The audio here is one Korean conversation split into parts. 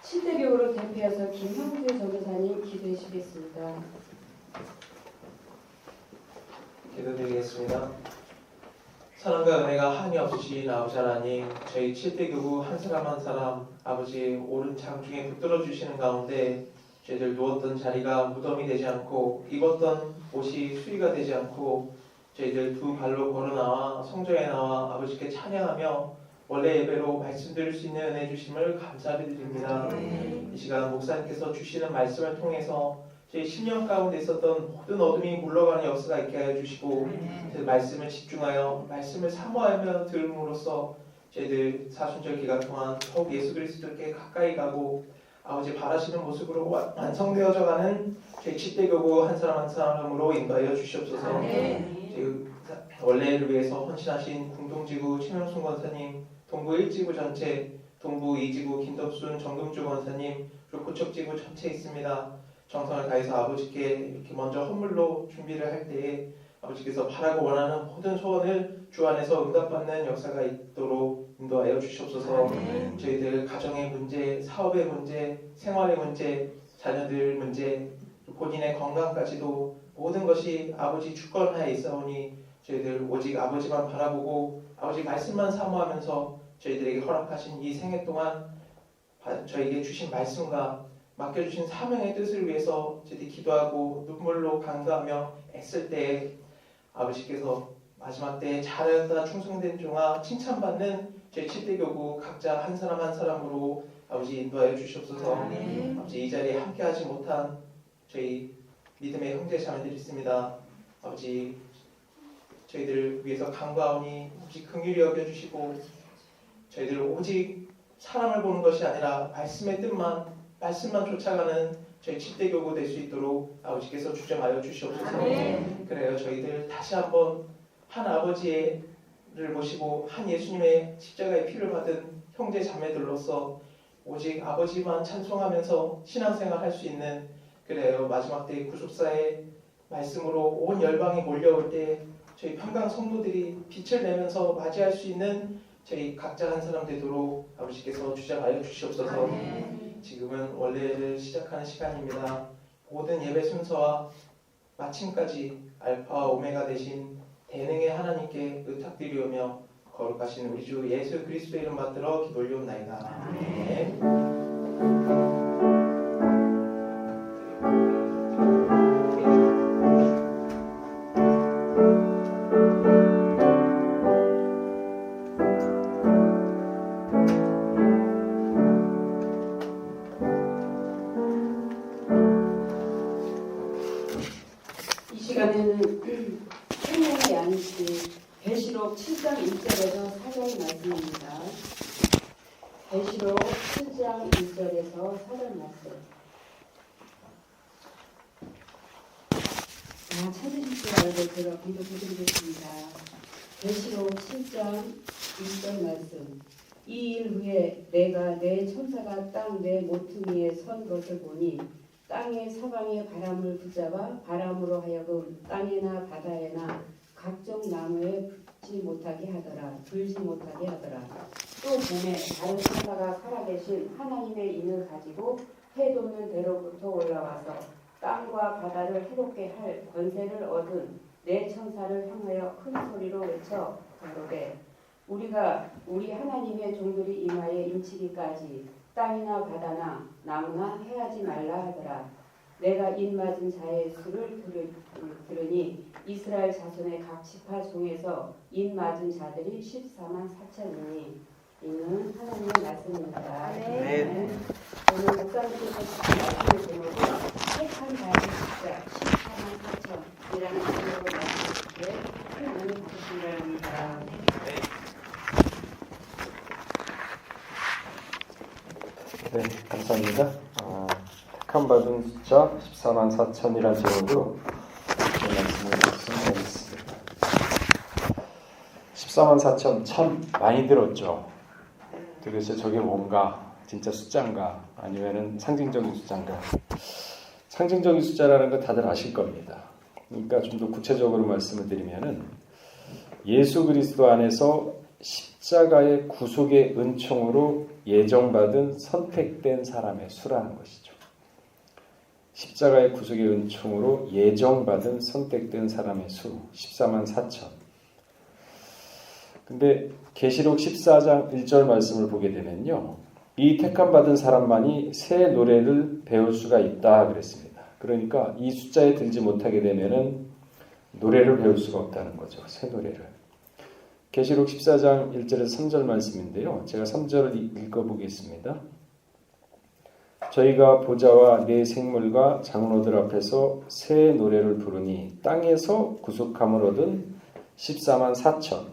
7대교우를 대표해서 김형재 전도사님 기도해 주시겠습니다. 기도드리겠습니다. 사랑과 은혜가 한이 없으신 아버지 하나님, 저희 7대교우 한 사람 한 사람 아버지 오른 장중에 붙들어 주시는 가운데 저희들 누웠던 자리가 무덤이 되지 않고 입었던 옷이 수위가 되지 않고 저희들 두 발로 걸어 나와 성전에 나와 아버지께 찬양하며 원래 예배로 말씀 드릴 수 있는 은혜 주심을 감사드립니다. 이 시간 목사님께서 주시는 말씀을 통해서 저희 10년 가운데 있었던 모든 어둠이 물러가는 역사가 있게 하여 주시고 그 말씀을 집중하여 말씀을 사모하며 들음으로써 저희들 사순절 기간 동안 더욱 예수 그리스도께 가까이 가고 아버지 바라시는 모습으로 완성되어져 가는 저희 7대교구 한 사람 한 사람으로 인도하여 주시옵소서. 저희 원래를 위해서 헌신하신 궁동지구 최명순 권사님, 동부 1지구 전체, 동부 2지구 김덕순 정금주 권사님, 그리고 고척지구 전체 있습니다. 정성을 다해서 아버지께 이렇게 먼저 헌물로 준비를 할 때에 아버지께서 바라고 원하는 모든 소원을 주 안에서 응답받는 역사가 있도록 인도하여 주시옵소서. 저희들 가정의 문제, 사업의 문제, 생활의 문제, 자녀들 문제, 본인의 건강까지도 모든 것이 아버지 주권하에 있사오니 저희들 오직 아버지만 바라보고 아버지 말씀만 사모하면서 저희들에게 허락하신 이 생애 동안 저에게 주신 말씀과 맡겨주신 사명의 뜻을 위해서 저희들이 기도하고 눈물로 간구하며 애쓸 때에 아버지께서 마지막 때에 잘하였다 충성된 종아 칭찬받는 저희 7대교구 각자 한 사람 한 사람으로 아버지 인도하여 주시옵소서. 아버지 이 자리에 함께하지 못한 저희 믿음의 형제 자매들이 있습니다. 아버지 저희들을 위해서 간구하오니 아버지 긍휼히 여겨주시고 저희들을 오직 사람을 보는 것이 아니라 말씀의 뜻만 말씀만 쫓아가는 저희 7대교구 될 수 있도록 아버지께서 주장하여 주시옵소서. 그래요 저희들 다시 한번 한 아버지를 모시고 한 예수님의 십자가의 피를 받은 형제 자매들로서 오직 아버지만 찬송하면서 신앙생활 할 수 있는 그래요 마지막 때의 구속사의 말씀으로 온 열방이 몰려올 때 저희 평강 성도들이 빛을 내면서 맞이할 수 있는 저희 각자 한 사람 되도록 아버지께서 주장하여 주시옵소서. 지금은 원래를 시작하는 시간입니다. 모든 예배 순서와 마침까지 알파와 오메가 되신 대능의 하나님께 의탁드리오며 거룩하신 우리 주 예수 그리스도의 이름 받들어 기도 올리옵나이다. 아멘. 생명의 양식 계시록 7장 1절에서 4절 말씀입니다. 계시록 7장 1절에서 4절 말씀. 찾으실 줄 알고 제가 공독해드리겠습니다. 계시록 7장 1절 말씀. 이 일 후에 내가 내 천사가 땅 내 모퉁이에 선 것을 보니 땅의 사방에 바람을 붙잡아 바람으로 하여금 땅에나 바다에나 각종 나무에 붙지 못하게 하더라. 불지 못하게 하더라. 또 봄에 다른 천사가 살아계신 하나님의 인을 가지고 해 돋는 대로부터 올라와서 땅과 바다를 해롭게 할 권세를 얻은 네 천사를 향하여 큰 소리로 외쳐 가로되 우리가 우리 하나님의 종들이 임하에 인치기까지 땅이나 바다나 나무나 해하지 말라 하더라. 내가 인 맞은 자의 수를 들으니 이스라엘 자손의 각 지파 중에서 인 맞은 자들이 14만 4천이니 이는 하나님의 말씀입니다. 네. 오늘 목사님께서 주신 말씀의 제목은 택한 자의 숫자 14만 4천이라는 제목으로 말씀하시기에 큰 은혜 받으시기 바랍니다. 네, 감사합니다. 택함 받은 숫자 14만 4천이라는 제목으로 말씀을 묵상하겠습니다. 14만 4천 참 많이 들었죠. 도대체 저게 뭔가? 진짜 숫자인가? 아니면은 상징적인 숫자인가? 상징적인 숫자라는 거 다들 아실 겁니다. 그러니까 좀 더 구체적으로 말씀을 드리면은 예수 그리스도 안에서 십자가의 구속의 은총으로 예정받은 선택된 사람의 수라는 것이죠. 십자가의 구속의 은총으로 예정받은 선택된 사람의 수 14만 4천. 근데 계시록 14장 1절 말씀을 보게 되면요. 이 택함 받은 사람만이 새 노래를 배울 수가 있다 그랬습니다. 그러니까 이 숫자에 들지 못하게 되면은 노래를 배울 수가 없다는 거죠. 새 노래를. 계시록 14장 1절에서 3절 말씀인데요. 제가 3절을 읽어보겠습니다. 저희가 보좌와 네 생물과 장로들 앞에서 새 노래를 부르니 땅에서 구속함을 얻은 14만 4천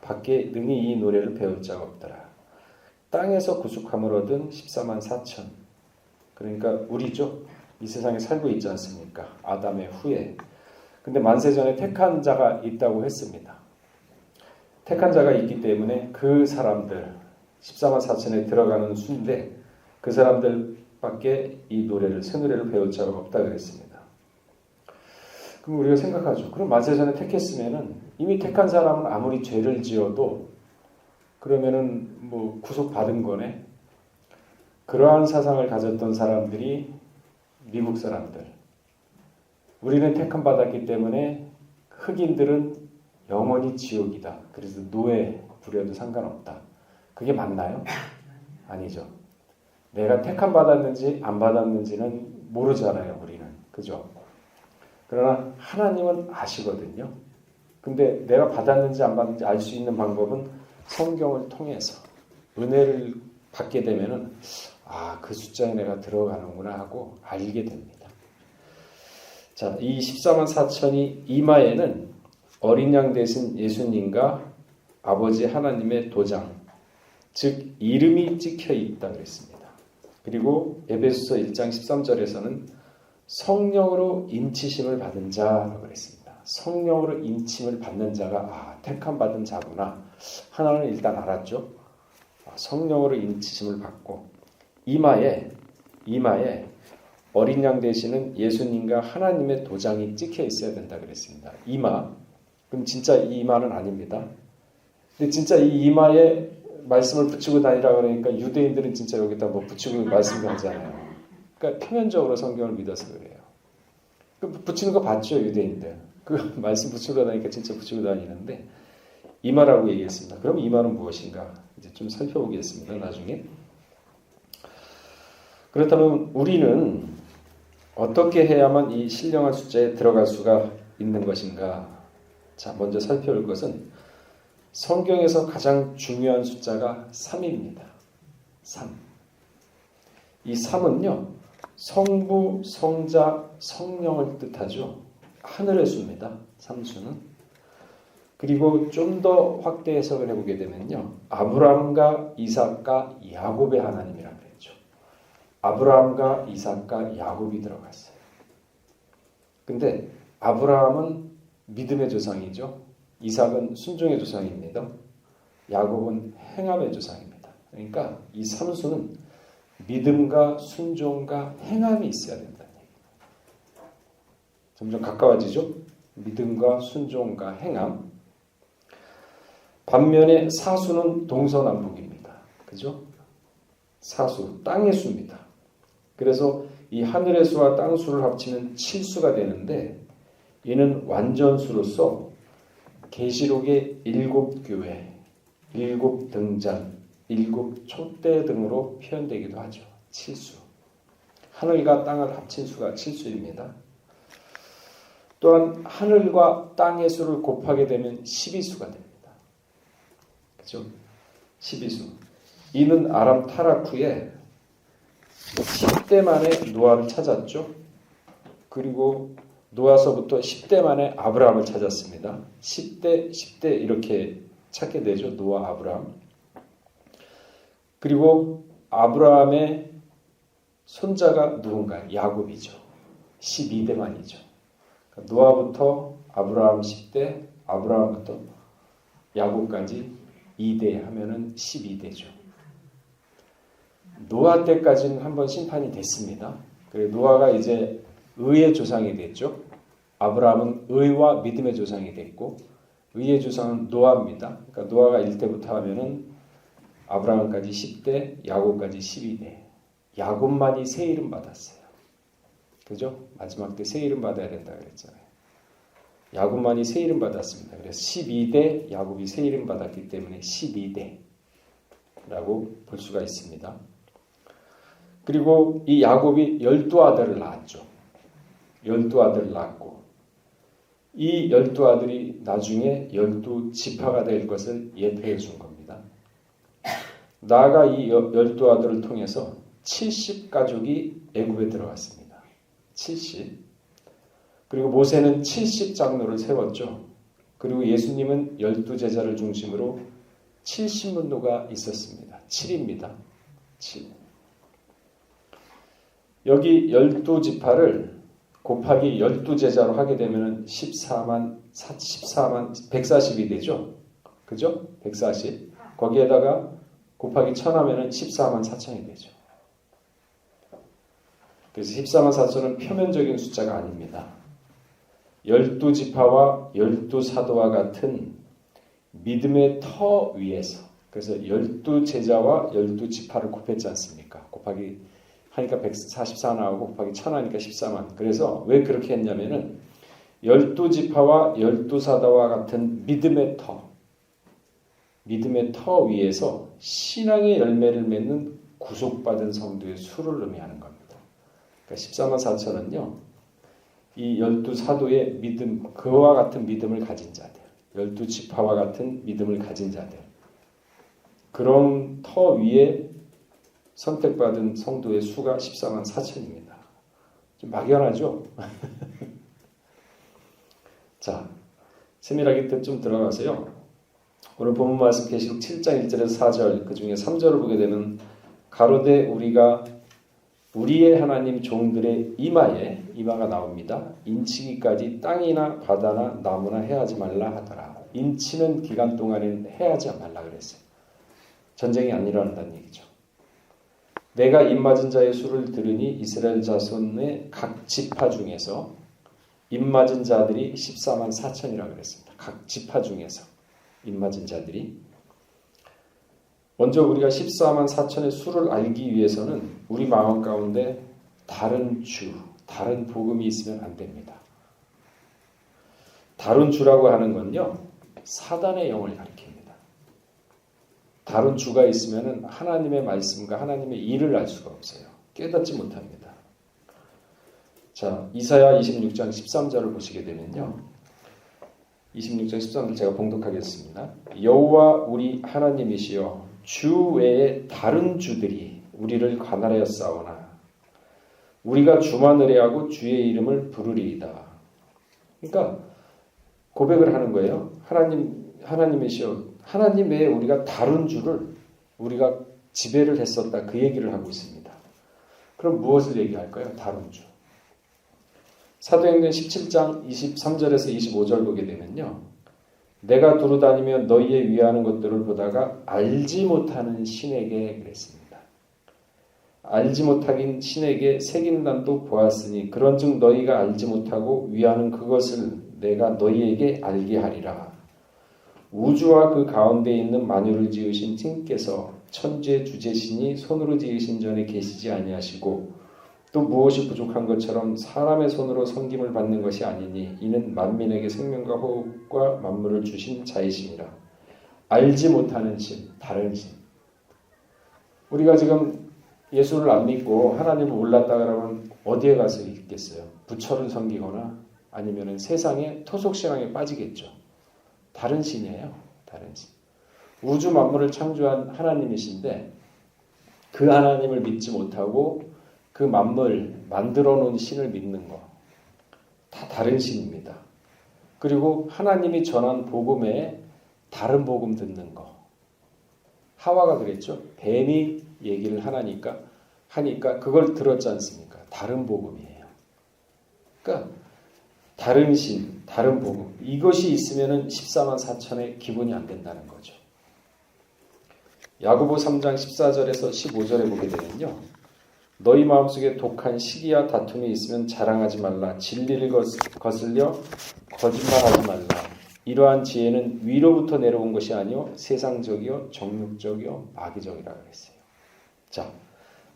밖에 능히 이 노래를 배울 자가 없더라. 땅에서 구속함을 얻은 14만 4천. 그러니까 우리죠. 이 세상에 살고 있지 않습니까? 아담의 후에. 근데 만세전에 택한 자가 있다고 했습니다. 택한 자가 있기 때문에 그 사람들 14만 4천에 들어가는 수인데 그 사람들밖에 이 노래를 새 노래를 배울 자가 없다 그랬습니다. 그럼 우리가 생각하죠. 그럼 만세전에 택했으면은 이미 택한 사람은 아무리 죄를 지어도 그러면은 뭐 구속받은 거네. 그러한 사상을 가졌던 사람들이 미국 사람들. 우리는 택함 받았기 때문에 흑인들은 영원히 지옥이다. 그래서 노예 부려도 상관없다. 그게 맞나요? 아니죠. 내가 택함 받았는지 안 받았는지는 모르잖아요. 우리는. 그죠? 그러나 하나님은 아시거든요. 근데 내가 받았는지 안 받았는지 알 수 있는 방법은 성경을 통해서 은혜를 받게 되면은 그 숫자에 내가 들어가는구나 하고 알게 됩니다. 자, 이 14만 4천이 이마에는 어린 양 대신 예수님과 아버지 하나님의 도장, 즉 이름이 찍혀 있다 그랬습니다. 그리고 에베소서 1장 13절에서는 성령으로 인치심을 받은 자라고 그랬습니다. 성령으로 인침을 받는 자가 택함 받은 자구나. 하나는 일단 알았죠. 성령으로 인치심을 받고 이마에 어린 양 되시는 예수님과 하나님의 도장이 찍혀 있어야 된다 그랬습니다. 이마. 그럼 진짜 이 이마는 아닙니다. 근데 진짜 이 이마에 말씀을 붙이고 다니라 그러니까 유대인들은 진짜 여기다 뭐 붙이고 말씀하잖아요. 그러니까 표면적으로 성경을 믿어서 그래요. 붙이는 거 봤죠, 유대인들. 그 말씀 붙이고 다니니까 진짜 붙이고 다니는데 이마라고 얘기했습니다. 그럼 이마는 무엇인가? 이제 좀 살펴보겠습니다. 나중에. 그렇다면 우리는 어떻게 해야만 이 신령한 숫자에 들어갈 수가 있는 것인가? 자, 먼저 살펴볼 것은 성경에서 가장 중요한 숫자가 3입니다. 3. 이 3은요. 성부, 성자, 성령을 뜻하죠. 하늘의 수입니다. 3수는. 그리고 좀 더 확대 해석을 해보게 되면요. 아브라함과 이삭과 야곱의 하나님이라고 그랬죠. 아브라함과 이삭과 야곱이 들어갔어요. 근데 아브라함은 믿음의 조상이죠. 이삭은 순종의 조상입니다. 야곱은 행함의 조상입니다. 그러니까 이 3수는 믿음과 순종과 행함이 있어야 된다는 얘기입니다. 점점 가까워지죠. 믿음과 순종과 행함. 반면에 사수는 동서남북입니다. 그죠? 사수, 땅의 수입니다. 그래서 이 하늘의 수와 땅 수를 합치면 7수가 되는데 이는 완전수로서 계시록의 7교회, 7등잔, 7촛대 등으로 표현되기도 하죠. 7수. 하늘과 땅을 합친 수가 7수입니다. 또한 하늘과 땅의 수를 곱하게 되면 12수가 됩니다. 그죠? 12수. 이는 아람 타락 후에 10대 만에 노아를 찾았죠. 그리고 노아서부터 10대 만에 아브라함을 찾았습니다. 10대 이렇게 찾게 되죠. 노아, 아브라함. 그리고 아브라함의 손자가 누군가? 야곱이죠. 12대 만이죠. 노아부터 아브라함 10대, 아브라함부터 야곱까지 2대 하면은 12대죠. 노아 때까지는 한번 심판이 됐습니다. 그리고 노아가 이제 의의 조상이 됐죠. 아브라함은 의와 믿음의 조상이 됐고 의의 조상은 노아입니다. 그러니까 노아가 1대부터 하면은 아브라함까지 10대, 야곱까지 12대. 야곱만이 새 이름 받았어요. 그죠? 마지막 때 새 이름 받아야 된다 그랬잖아요. 야곱만이 새 이름 받았습니다. 그래서 12대 야곱이 새 이름 받았기 때문에 12대라고 볼 수가 있습니다. 그리고 이 야곱이 12아들을 낳았죠. 12아들을 낳았고 이 12아들이 나중에 12지파가 될 것을 예표해 준 겁니다. 나아가 이 12아들을 통해서 70가족이 애굽에 들어갔습니다. 70. 그리고 모세는 70장로를 세웠죠. 그리고 예수님은 12제자를 중심으로 70문도가 있었습니다. 7입니다. 7. 여기 12지파를 곱하기 12제자로 하게 되면 140이 되죠. 그죠? 140. 거기에다가 곱하기 1000 하면 144,000이 되죠. 그래서 144,000은 표면적인 숫자가 아닙니다. 12지파와 12사도와 같은 믿음의 터 위에서, 그래서 12제자와 12지파를 곱했지 않습니까? 곱하기 하니까 144 나오고 곱하기 1000 하니까 14만. 그래서 왜 그렇게 했냐면은 12지파와 12사도와 같은 믿음의 터 위에서 신앙의 열매를 맺는 구속받은 성도의 수를 의미하는 겁니다. 그러니까 144,000은요. 이 12사도의 믿음, 그와 같은 믿음을 가진 자들, 12지파와 같은 믿음을 가진 자들, 그런 터 위에 선택받은 성도의 수가 144,000입니다. 좀 막연하죠? 자, 세밀하게 좀 들어가세요. 오늘 본문 말씀 계시록 7장 1절에서 4절, 그 중에 3절을 보게 되면 가로되 우리가 우리의 하나님 종들의 이마가 나옵니다. 인치기까지 땅이나 바다나 나무나 해하지 말라 하더라. 인치는 기간 동안에는 해하지 말라 그랬어요. 전쟁이 안 일어난다는 얘기죠. 내가 입맞은 자의 수를 들으니 이스라엘 자손의 각 지파 중에서 입맞은 자들이 144,000이라고 그랬습니다. 각 지파 중에서 입맞은 자들이. 먼저 우리가 144,000의 수를 알기 위해서는 우리 마음 가운데 다른 복음이 있으면 안 됩니다. 다른 주라고 하는 건요, 사단의 영을 가리킵니다. 다른 주가 있으면 하나님의 말씀과 하나님의 일을 알 수가 없어요. 깨닫지 못합니다. 자, 이사야 26장 13절을 보시게 되면요. 26장 13절 제가 봉독하겠습니다. 여호와 우리 하나님이시여 주 외에 다른 주들이 우리를 관할하여 싸우나 우리가 주만 의뢰하고 주의 이름을 부르리이다. 그러니까 고백을 하는 거예요. 하나님이시여, 하나님 외에 우리가 다른 주를 우리가 지배를 했었다. 그 얘기를 하고 있습니다. 그럼 무엇을 얘기할까요? 다른 주. 사도행전 17장 23절에서 25절 보게 되면요. 내가 두루다니며 너희의 위하는 것들을 보다가 알지 못하는 신에게 그랬습니다. 알지 못하긴 신에게 새긴단도 보았으니 그런즉 너희가 알지 못하고 위하는 그것을 내가 너희에게 알게 하리라. 우주와 그 가운데 있는 만유를 지으신 신께서 천지의 주제신이 손으로 지으신 전에 계시지 아니하시고 또 무엇이 부족한 것처럼 사람의 손으로 섬김을 받는 것이 아니니 이는 만민에게 생명과 호흡과 만물을 주신 자이심이라. 알지 못하는 신, 다른 신. 우리가 지금 예수를 안 믿고 하나님을 몰랐다 그러면 어디에 가서 있겠어요? 부처를 섬기거나 아니면 세상의 토속신앙에 빠지겠죠. 다른 신이에요. 다른 신. 우주 만물을 창조한 하나님이신데 그 하나님을 믿지 못하고 그 만물 만들어 놓은 신을 믿는 거 다 다른 신입니다. 그리고 하나님이 전한 복음에 다른 복음 듣는 거. 하와가 그랬죠. 뱀이 얘기를 하니까 그걸 들었지 않습니까? 다른 복음이에요. 그러니까 다른 신, 다른 복음. 이것이 있으면은 144,000의 기본이 안 된다는 거죠. 야고보 3장 14절에서 15절에 보게 되면요. 너희 마음속에 독한 시기와 다툼이 있으면 자랑하지 말라. 진리를 거슬려 거짓말하지 말라. 이러한 지혜는 위로부터 내려온 것이 아니요 세상적이요 정욕적이요 마귀적이라 그랬어요. 자,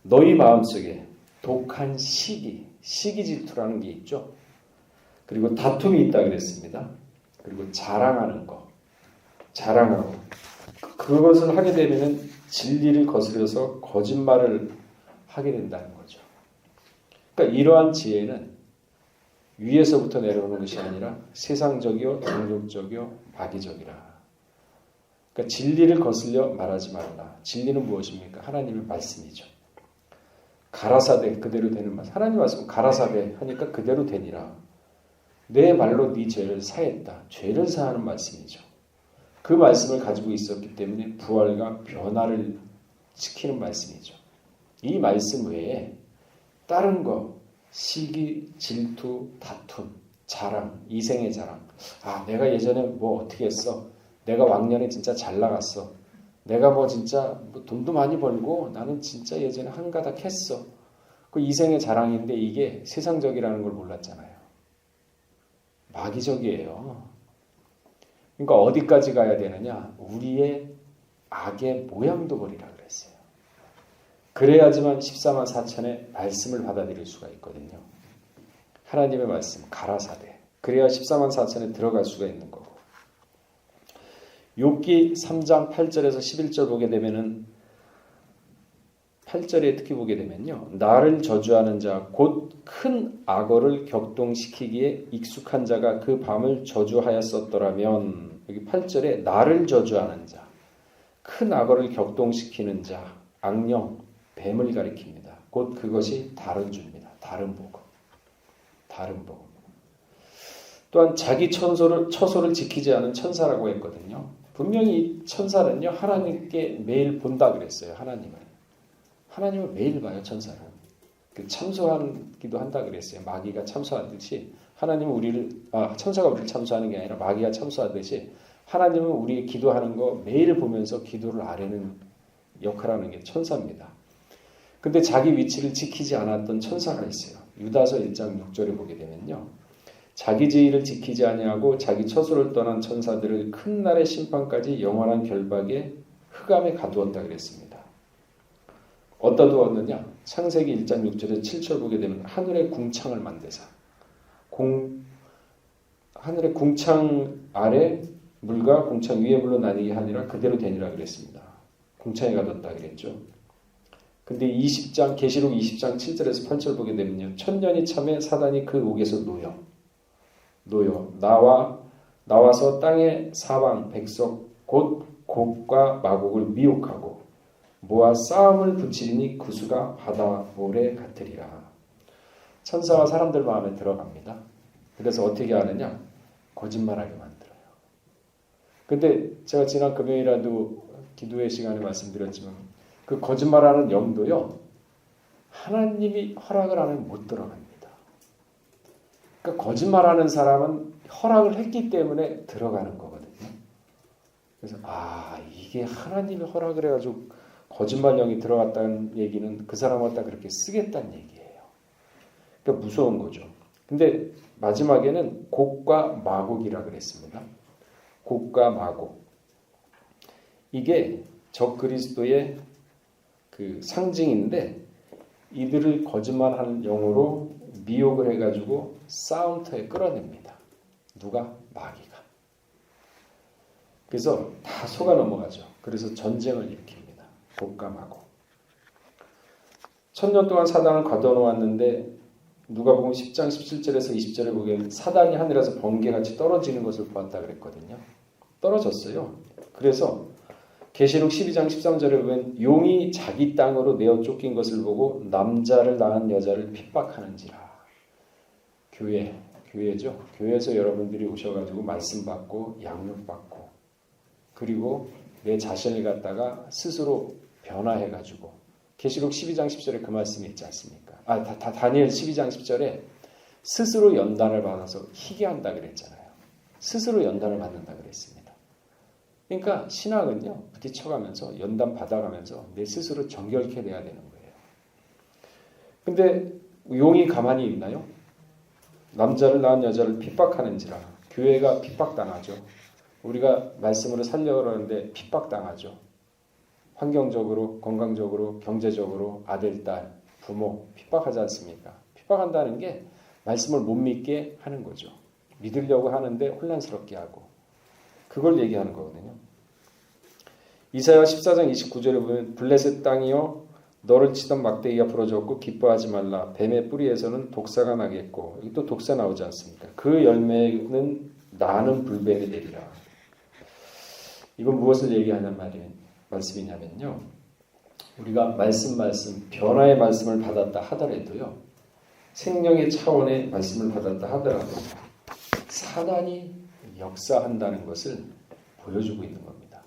너희 마음속에 독한 시기 질투라는 게 있죠. 그리고 다툼이 있다 그랬습니다. 그리고 자랑하는 거, 자랑하고 그것을 하게 되면은 진리를 거스려서 거짓말을 하게 된다는 거죠. 그러니까 이러한 지혜는 위에서부터 내려오는 것이 아니라 세상적이요, 정욕적이요, 마귀적이라. 그러니까 진리를 거슬려 말하지 말라. 진리는 무엇입니까? 하나님의 말씀이죠. 가라사대 그대로 되는 말. 하나님 말씀 가라사대 하니까 그대로 되니라. 내 말로 네 죄를 사했다. 죄를 사하는 말씀이죠. 그 말씀을 가지고 있었기 때문에 부활과 변화를 지키는 말씀이죠. 이 말씀 외에 다른 거 시기, 질투, 다툼, 자랑, 이생의 자랑. 아, 내가 예전에 뭐 어떻게 했어? 내가 왕년에 진짜 잘 나갔어. 내가 뭐 진짜 뭐 돈도 많이 벌고 나는 진짜 예전에 한가닥 했어. 그 이생의 자랑인데 이게 세상적이라는 걸 몰랐잖아요. 마귀적이에요. 그러니까 어디까지 가야 되느냐? 우리의 악의 모양도 버리라 그랬어요. 그래야지만 14만 4천의 말씀을 받아들일 수가 있거든요. 하나님의 말씀, 가라사대. 그래야 14만 4천에 들어갈 수가 있는 거고. 욥기 3장 8절에서 11절 보게 되면은 8절에 특히 보게 되면요. 나를 저주하는 자, 곧 큰 악어를 격동시키기에 익숙한 자가 그 밤을 저주하였었더라면 여기 8절에 나를 저주하는 자, 큰 악어를 격동시키는 자, 악령, 뱀을 가리킵니다. 곧 그것이 다른 주입니다. 다른 복음. 다른 복음. 또한 자기 처소를 지키지 않은 천사라고 했거든요. 분명히 천사는요. 하나님께 매일 본다 그랬어요. 하나님을 매일 봐요. 천사는. 참소하기도 한다 그랬어요. 마귀가 참소하듯이 천사가 우리를 참소하는 게 아니라 마귀가 참소하듯이 하나님은 우리 기도하는 거 매일 보면서 기도를 아뢰는 역할하는 게 천사입니다. 근데 자기 위치를 지키지 않았던 천사가 있어요. 유다서 1장 6절에 보게 되면요. 자기 제의를 지키지 아니하고 자기 처소를 떠난 천사들을 큰 날의 심판까지 영원한 결박에 흑암에 가두었다 그랬습니다. 어디다 두었느냐? 창세기 1장 6절에 7절 보게 되면 하늘의 궁창을 만드사 하늘의 궁창 아래 물과 궁창 위의 물로 나뉘게 하니라 그대로 되니라 그랬습니다. 궁창에 가뒀다 그랬죠. 근데 계시록 20장 7절에서 8절 보게 되면요. 천년이 참에 사단이 그 옥에서 놓여 나와서 땅의 사방 백성 곧 곡과 마곡을 미혹하고 모아 싸움을 붙이리니 그 수가 바다 모래 같으리라. 천사가 사람들 마음에 들어갑니다. 그래서 어떻게 하느냐? 거짓말하게 만들어요. 근데 제가 지난 금요일에도 기도회 시간에 말씀드렸지만 그 거짓말하는 영도요. 하나님이 허락을 안 하면 못 들어갑니다. 그러니까 거짓말하는 사람은 허락을 했기 때문에 들어가는 거거든요. 그래서 이게 하나님이 허락을 해가지고 거짓말 영이 들어갔다는 얘기는 그 사람 갖다 그렇게 쓰겠다는 얘기예요. 그러니까 무서운 거죠. 근데 마지막에는 곡과 마곡이라 그랬습니다. 곡과 마곡. 이게 적 그리스도의 그 상징인데 이들을 거짓말하는 영으로 미혹을 해가지고 싸움터에 끌어냅니다. 누가? 마귀가. 그래서 다 속아 넘어가죠. 그래서 전쟁을 일으킵니다. 곡과 마곡. 1000년 동안 사단을 가둬놓았는데 누가복음 10장 17절에서 20절에 보면 사단이 하늘에서 번개같이 떨어지는 것을 보았다 그랬거든요. 떨어졌어요. 그래서 계시록 12장 13절에 보면 용이 자기 땅으로 내어 쫓긴 것을 보고 남자를 낳은 여자를 핍박하는지라. 교회죠. 교회에서 여러분들이 오셔가지고 말씀 받고 양육 받고 그리고 내 자신을 갖다가 스스로 변화해가지고 계시록 12장 10절에 그 말씀이 있지 않습니까? 다니엘 12장 10절에 스스로 연단을 받아서 희귀한다 그랬잖아요. 스스로 연단을 받는다 그랬습니다. 그러니까 신앙은요. 부딪혀가면서 연단 받아가면서 내 스스로 정결케 돼야 되는 거예요. 근데 용이 가만히 있나요? 남자를 낳은 여자를 핍박하는지라. 교회가 핍박당하죠. 우리가 말씀으로 살려고 하는데 핍박당하죠. 환경적으로, 건강적으로, 경제적으로 아들, 딸, 부모 핍박하지 않습니까? 핍박한다는 게 말씀을 못 믿게 하는 거죠. 믿으려고 하는데 혼란스럽게 하고 그걸 얘기하는 거거든요. 이사야 14장 29절에 보면 블레셋 땅이여 너를 치던 막대기가 부러졌고 기뻐하지 말라. 뱀의 뿌리에서는 독사가 나겠고 여기 또 독사 나오지 않습니까? 그 열매는 나는 불뱀이 되리라. 이건 무엇을 얘기하는 말씀이냐면요. 우리가 말씀 변화의 말씀을 받았다 하더라도요. 생명의 차원의 말씀을 받았다 하더라도 사단이 역사한다는 것을 보여주고 있는 겁니다.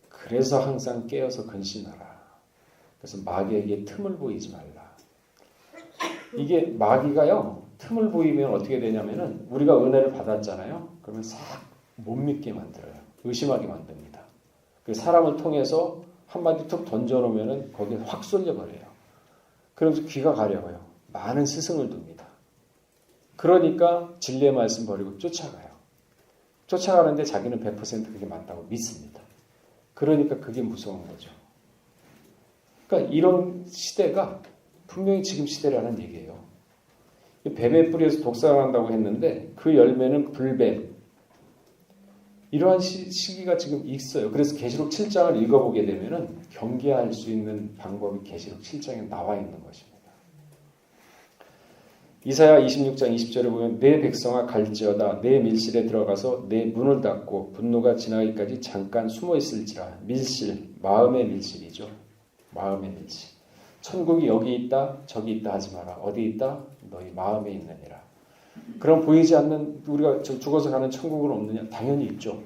그래서 항상 깨어서 근신하라. 그래서 마귀에게 틈을 보이지 말라. 이게 마귀가요. 틈을 보이면 어떻게 되냐면은 우리가 은혜를 받았잖아요. 그러면 싹 못 믿게 만들어요. 의심하게 만듭니다. 그 사람을 통해서 한마디 툭 던져놓으면은 거기에 확 쏠려버려요. 그러면서 귀가 가려워요. 많은 스승을 둡니다. 그러니까 진리의 말씀 버리고 쫓아가요. 쫓아가는데 자기는 100% 그게 맞다고 믿습니다. 그러니까 그게 무서운 거죠. 그러니까 이런 시대가 분명히 지금 시대라는 얘기예요. 뱀의 뿌리에서 독사가 난다고 했는데 그 열매는 불뱀. 이러한 시기가 지금 있어요. 그래서 계시록 7장을 읽어보게 되면은 경계할 수 있는 방법이 계시록 7장에 나와 있는 것입니다. 이사야 26장 20절에 보면 내 백성아 갈지어다 내 밀실에 들어가서 내 문을 닫고 분노가 지나기까지 잠깐 숨어 있을지라. 밀실, 마음의 밀실이죠. 마음의 밀실. 천국이 여기 있다 저기 있다 하지 마라. 어디 있다? 너희 마음에 있느니라. 그럼 보이지 않는 우리가 죽어서 가는 천국은 없느냐? 당연히 있죠.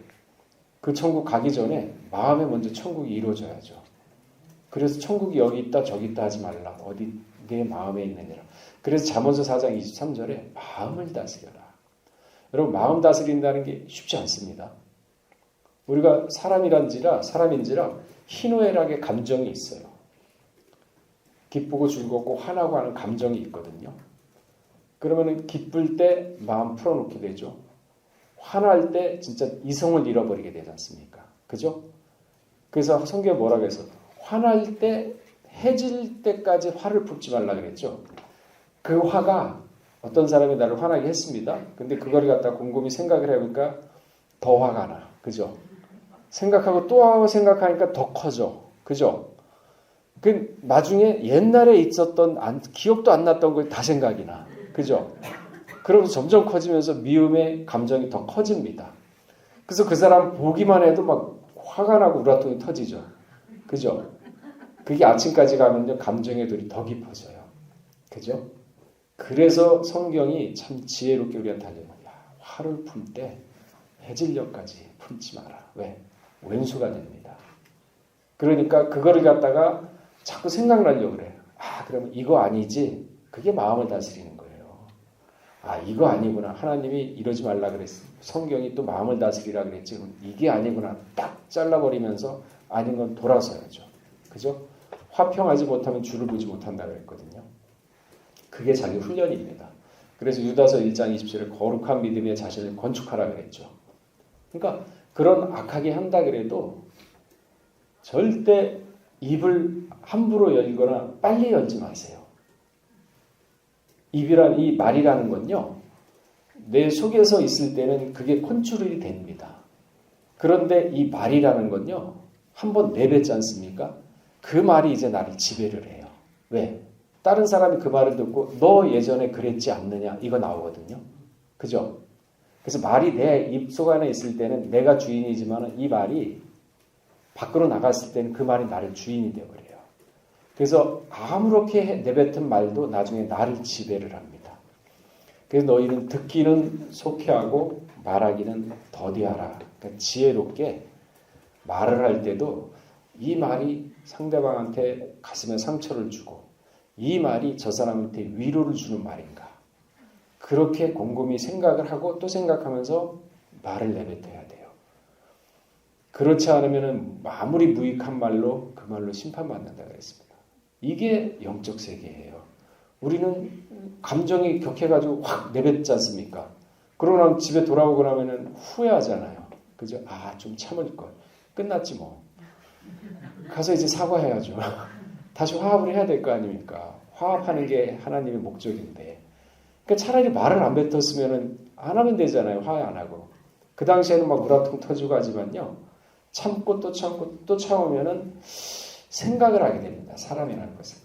그 천국 가기 전에 마음에 먼저 천국이 이루어져야죠. 그래서 천국이 여기 있다 저기 있다 하지 말라. 어디 내 마음에 있느니라. 그래서 잠언서 4장 23절에 마음을 다스려라. 여러분 마음 다스린다는 게 쉽지 않습니다. 우리가 사람인지라 희노애락의 감정이 있어요. 기쁘고 즐겁고 화나고 하는 감정이 있거든요. 그러면 기쁠 때 마음 풀어놓게 되죠. 화날 때 진짜 이성을 잃어버리게 되지 않습니까? 그죠? 그래서 성경에 뭐라고 해서 화날 때 해질 때까지 화를 품지 말라 그랬죠. 그 화가 어떤 사람이 나를 화나게 했습니다. 근데 그걸 갖다 곰곰이 생각을 해보니까 더 화가 나. 그죠? 생각하고 또 생각하니까 더 커져. 그죠? 그 나중에 옛날에 있었던 기억도 안 났던 걸 다 생각이 나. 그죠? 그러면서 점점 커지면서 미움의 감정이 더 커집니다. 그래서 그 사람 보기만 해도 막 화가 나고 우라통이 터지죠. 그죠? 그게 아침까지 가면요 감정의 돌이 더 깊어져요. 그죠? 그래서 성경이 참 지혜롭게 우리한테 알려줘요. 화를 풀 때 해질녘까지 품지 마라. 왜? 왼수가 됩니다. 그러니까 그거를 갖다가 자꾸 생각나려고 그래요. 그러면 이거 아니지? 그게 마음을 다스리는 거예요. 이거 아니구나. 하나님이 이러지 말라 그랬어. 성경이 또 마음을 다스리라 그랬지. 그럼 이게 아니구나. 딱 잘라버리면서 아닌 건 돌아서야죠. 그죠? 화평하지 못하면 주를 보지 못한다 그랬거든요. 그게 자기 훈련입니다. 그래서 유다서 1장 20절에 거룩한 믿음의 자신을 건축하라 그랬죠. 그러니까 그런 악하게 한다 그래도 절대 입을 함부로 열거나 빨리 열지 마세요. 입이란 이 말이라는 건요. 내 속에서 있을 때는 그게 컨트롤이 됩니다. 그런데 이 말이라는 건요. 한번 내뱉지 않습니까? 그 말이 이제 나를 지배를 해요. 왜? 다른 사람이 그 말을 듣고 너 예전에 그랬지 않느냐 이거 나오거든요. 그죠? 그래서 말이 내 입속 안에 있을 때는 내가 주인이지만 이 말이 밖으로 나갔을 때는 그 말이 나를 주인이 되어버려요. 그래서 아무렇게 내뱉은 말도 나중에 나를 지배를 합니다. 그래서 너희는 듣기는 속히하고 말하기는 더디하라. 그러니까 지혜롭게 말을 할 때도 이 말이 상대방한테 가슴에 상처를 주고 이 말이 저 사람한테 위로를 주는 말인가. 그렇게 곰곰이 생각을 하고 또 생각하면서 말을 내뱉어야 돼요. 그렇지 않으면 아무리 무익한 말로 그 말로 심판받는다 그랬습니다. 이게 영적 세계예요. 우리는 감정이 격해가지고 확 내뱉지 않습니까? 그러고 나면 집에 돌아오고 나면은 후회하잖아요. 그죠? 아, 좀 참을 걸. 끝났지 뭐. 가서 이제 사과해야죠. 다시 화합을 해야 될 거 아닙니까? 화합하는 게 하나님의 목적인데. 그러니까 차라리 말을 안 뱉었으면은 안 하면 되잖아요. 화해 안 하고. 그 당시에는 막 우라통 터지고 하지만요. 참고 또 참고 또 참으면은 생각을 하게 됩니다. 사람이라는 것은.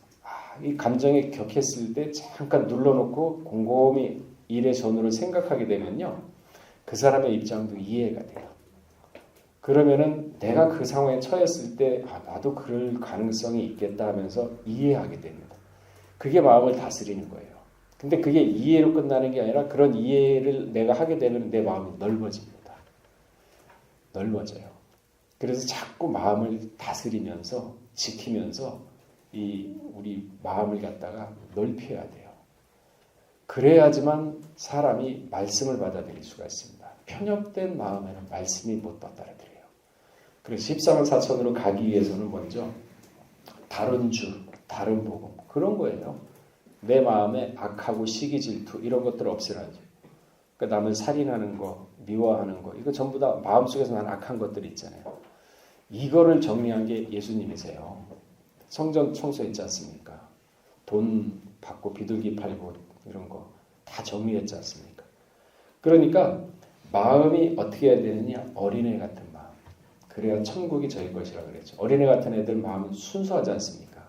이 감정이 격했을 때 잠깐 눌러놓고 곰곰이 일의 전후를 생각하게 되면요. 그 사람의 입장도 이해가 돼요. 그러면은 내가 그 상황에 처했을 때 나도 그럴 가능성이 있겠다 하면서 이해하게 됩니다. 그게 마음을 다스리는 거예요. 근데 그게 이해로 끝나는 게 아니라 그런 이해를 내가 하게 되면 내 마음이 넓어집니다. 넓어져요. 그래서 자꾸 마음을 다스리면서 지키면서 우리 마음을 갖다가 넓혀야 돼요. 그래야지만 사람이 말씀을 받아들일 수가 있습니다. 편협된 마음에는 말씀이 못 받아들여요. 그래서 14만 4천으로 가기 위해서는 먼저 다른 주, 다른 복음 그런 거예요. 내 마음에 악하고 시기 질투 이런 것들을 없애라죠. 그러니까 남을 살인하는 거, 미워하는 거 이거 전부 다 마음속에서 난 악한 것들이 있잖아요. 이거를 정리한 게 예수님이세요. 성전 청소했지 않습니까? 돈 받고 비둘기 팔고 이런 거 다 정리했지 않습니까? 그러니까 마음이 어떻게 해야 되느냐? 어린애 같은 마음. 그래야 천국이 저희 것이라고 그랬죠. 어린애 같은 애들 마음은 순수하지 않습니까?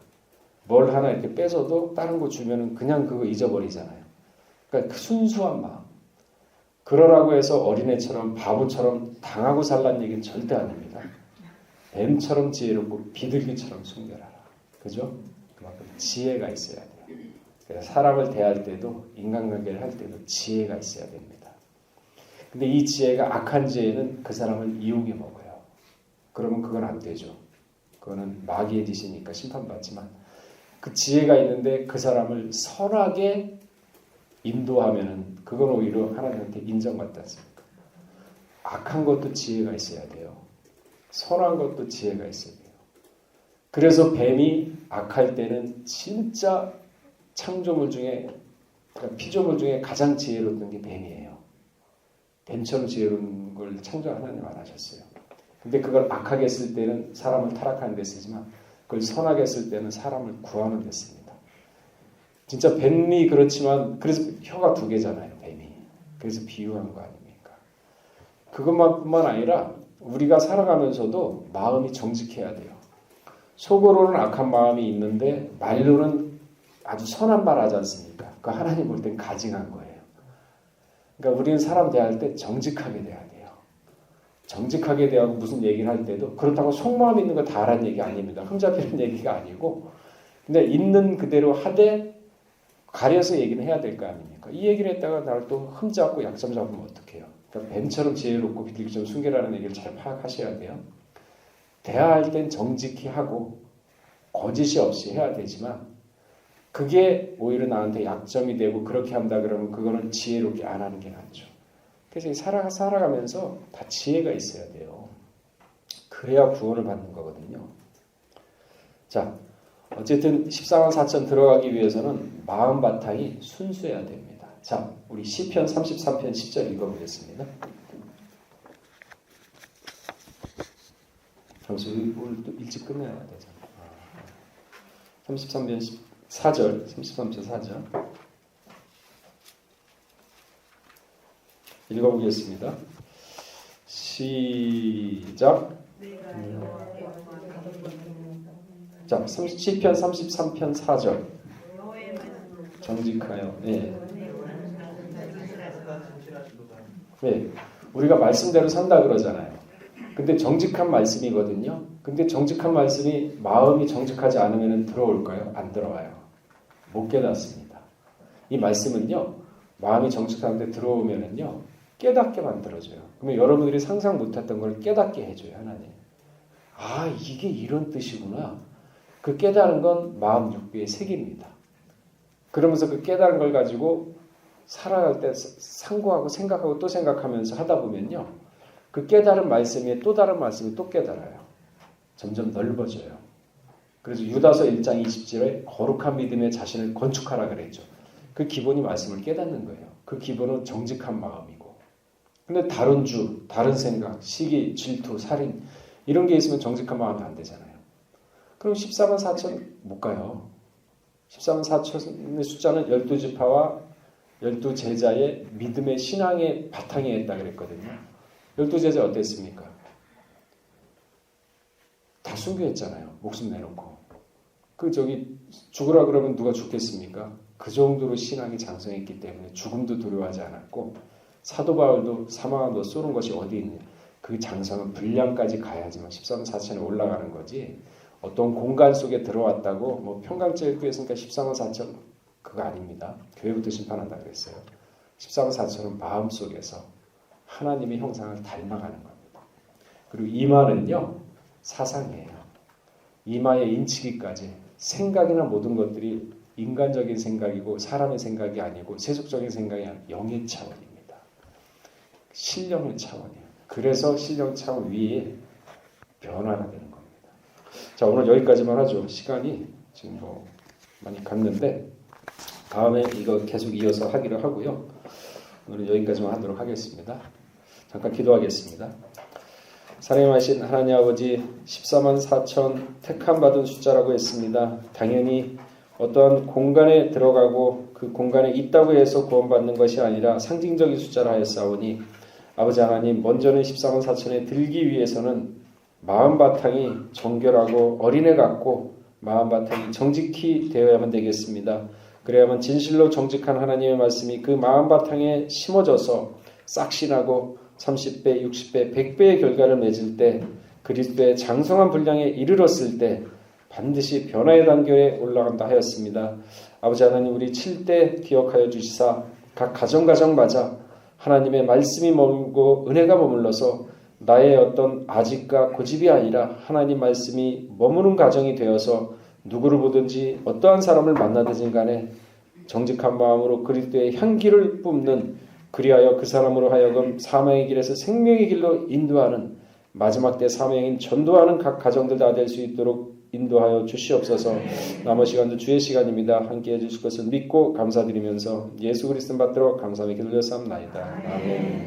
뭘 하나 이렇게 뺏어도 다른 거 주면은 그냥 그거 잊어버리잖아요. 그러니까 그 순수한 마음. 그러라고 해서 어린애처럼 바보처럼 당하고 살란 얘기는 절대 아닙니다. 뱀처럼 지혜롭고 비둘기처럼 순결하라. 그죠? 그만큼 지혜가 있어야 돼요. 그래서 사람을 대할 때도 인간관계를 할 때도 지혜가 있어야 됩니다. 근데 이 지혜가 악한 지혜는 그 사람을 이용해 먹어요. 그러면 그건 안 되죠. 그거는 마귀의 짓이니까 심판받지만 그 지혜가 있는데 그 사람을 선하게 인도하면은 그건 오히려 하나님한테 인정받지 않습니까? 악한 것도 지혜가 있어야 돼요. 선한 것도 지혜가 있어야 돼요. 그래서 뱀이 악할 때는 진짜 창조물 중에 그러니까 피조물 중에 가장 지혜로운 게 뱀이에요. 뱀처럼 지혜로운 걸 창조 하나님 안 하셨어요. 근데 그걸 악하게 했을 때는 사람을 타락하는 데 쓰지만 그걸 선하게 했을 때는 사람을 구하는 데 씁니다. 진짜 뱀이 그렇지만 그래서 혀가 2개잖아요. 뱀이. 그래서 비유한 거 아닙니까? 그것뿐만 아니라 우리가 살아가면서도 마음이 정직해야 돼요. 속으로는 악한 마음이 있는데 말로는 아주 선한 말 하지 않습니까? 그 하나님 볼 땐 가증한 거예요. 그러니까 우리는 사람 대할 때 정직하게 대해야 돼요. 정직하게 대하고 무슨 얘기를 할 때도 그렇다고 속마음 있는 거 다 하라는 얘기 아닙니다. 흠잡히는 얘기가 아니고 근데 있는 그대로 하되 가려서 얘기는 해야 될 거 아닙니까? 이 얘기를 했다가 나를 또 흠잡고 약점 잡으면 어떡해요? 그러니까 뱀처럼 지혜롭고 비둘기처럼 순결하는 얘기를 잘 파악하셔야 돼요. 대화할 땐 정직히 하고 거짓이 없이 해야 되지만 그게 오히려 나한테 약점이 되고 그렇게 한다 그러면 그거는 지혜롭게 안 하는 게 낫죠. 그래서 살아가면서 다 지혜가 있어야 돼요. 그래야 구원을 받는 거거든요. 자, 어쨌든 14만 4천 들어가기 위해서는 마음 바탕이 순수해야 됩니다. 자, 우리 시편 33편 10절 읽어보겠습니다. 오늘 또 일찍 끝내야 되잖아. 33편 4절, 33편 4절 읽어보겠습니다. 시작. 자, 시편 33편 4절 정직하여. 네. 네. 우리가 말씀대로 산다 그러잖아요. 근데 정직한 말씀이거든요. 근데 정직한 말씀이 마음이 정직하지 않으면 들어올까요? 안 들어와요. 못 깨닫습니다. 이 말씀은요. 마음이 정직한데 들어오면은요. 깨닫게 만들어줘요. 그러면 여러분들이 상상 못했던 걸 깨닫게 해줘요. 하나님. 아, 이게 이런 뜻이구나. 그 깨달은 건 마음 육부의 색입니다. 그러면서 그 깨달은 걸 가지고 살아갈 때 상고하고 생각하고 또 생각하면서 하다 보면요. 그 깨달은 말씀에 또 다른 말씀이 또 깨달아요. 점점 넓어져요. 그래서 유다서 1장 20절에 거룩한 믿음의 자신을 건축하라 그랬죠. 그 기본이 말씀을 깨닫는 거예요. 그 기본은 정직한 마음이고 근데 다른 주, 다른 생각, 시기, 질투, 살인 이런 게 있으면 정직한 마음이 안 되잖아요. 그럼 14만 4천 못 가요. 14만 4천의 숫자는 12지파와 12제자의 믿음의 신앙의 바탕에 있다 그랬거든요. 12제자 어땠습니까? 다 순교했잖아요. 목숨 내놓고. 죽으라 그러면 누가 죽겠습니까? 그 정도로 신앙이 장성했기 때문에 죽음도 두려워하지 않았고, 사도 바울도 사망한 너 쏘는 것이 어디 있냐. 그 장성은 분량까지 가야지만 14만 4천에 올라가는 거지. 어떤 공간 속에 들어왔다고 뭐 평강제일 구했으니까 14만 4천 그거 아닙니다. 교회부터 심판한다 그랬어요. 14만 4천은 마음속에서 하나님의 형상을 닮아가는 겁니다. 그리고 이마는요 사상이에요. 이마의 인치기까지 생각이나 모든 것들이 인간적인 생각이고 사람의 생각이 아니고 세속적인 생각이 아니고 영의 차원입니다. 신령의 차원이에요. 그래서 신령 차원 위에 변화가 되는 겁니다. 자, 오늘 여기까지만 하죠. 시간이 지금 뭐 많이 갔는데 다음에 이거 계속 이어서 하기로 하고요. 오늘은 여기까지만 하도록 하겠습니다. 잠깐 기도하겠습니다. 사랑하신 하나님 아버지, 14만 4천 택함받은 숫자라고 했습니다. 당연히 어떠한 공간에 들어가고 그 공간에 있다고 해서 구원받는 것이 아니라 상징적인 숫자라 하였사오니 아버지 하나님, 먼저는 14만 4천에 들기 위해서는 마음 바탕이 정결하고 어린애 같고 마음 바탕이 정직히 되어야만 되겠습니다. 그래야만 진실로 정직한 하나님의 말씀이 그 마음 바탕에 심어져서 싹신하고 30배, 60배, 100배의 결과를 맺을 때 그리스도의 장성한 분량에 이르렀을 때 반드시 변화의 단계에 올라간다 하였습니다. 아버지 하나님, 우리 7대 기억하여 주시사 각 가정마다 하나님의 말씀이 머물고 은혜가 머물러서 나의 어떤 아직과 고집이 아니라 하나님 말씀이 머무는 가정이 되어서 누구를 보든지 어떠한 사람을 만나든지 간에 정직한 마음으로 그리스도의 향기를 뿜는, 그리하여 그 사람으로 하여금 사망의 길에서 생명의 길로 인도하는 마지막 때 사명인 전도하는 각 가정들 다 될 수 있도록 인도하여 주시옵소서. 남은 시간도 주의 시간입니다. 함께해 주실 것을 믿고 감사드리면서 예수 그리스도 받들어 감사하며 기도드렸사옵나이다. 아멘.